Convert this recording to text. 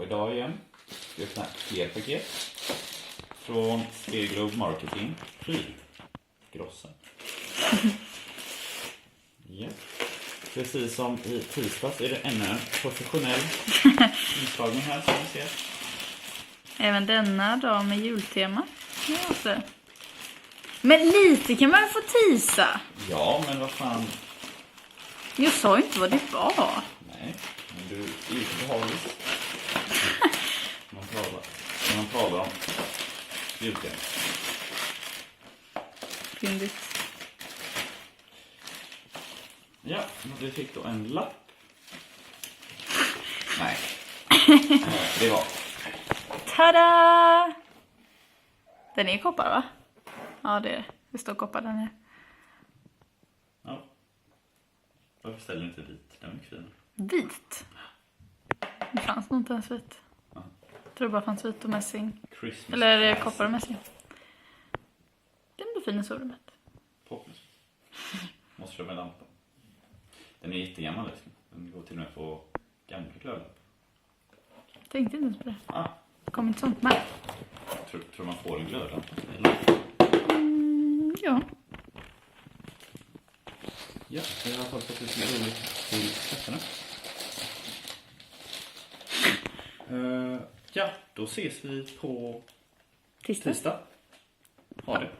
Och idag igen ska vi öppna fler paket från Speglobe Marketing Prylgrossen. Ja. Precis som i tisdags är det ännu en professionell inslagning här som ni ser. Även denna dag med jultema. Ja, men lite kan man få tisa. Ja, men vad fan. Jag sa ju inte vad det var. Nej, men du är ju behagligt. Man talar om jultema. Fyndigt. Ja, vi fick då en lapp. Nej, det var. Tada! Den är koppar, va? Ja, det är det. Det står koppar där nere. Ja. Varför ställer du inte vit? Den är fin. Vit? Det fanns nog inte ens vit. Ja. Jag tror det bara fanns vit och mässing. Christmas. Eller koppar och mässing. Den blir fin i sovrummet. Förhoppningsvis. Måste köpa en lampa. Den är jättegammal. Liksom. Den går till och med på gamla glödlampor. Tänkte inte ens på det. Ah, Kommer inte sånt med. tror man får en glödlampa. Ja. Ja, jag har i alla fall fått lite roligt till fötterna. Ja, då ses vi på tisdag. Ha det.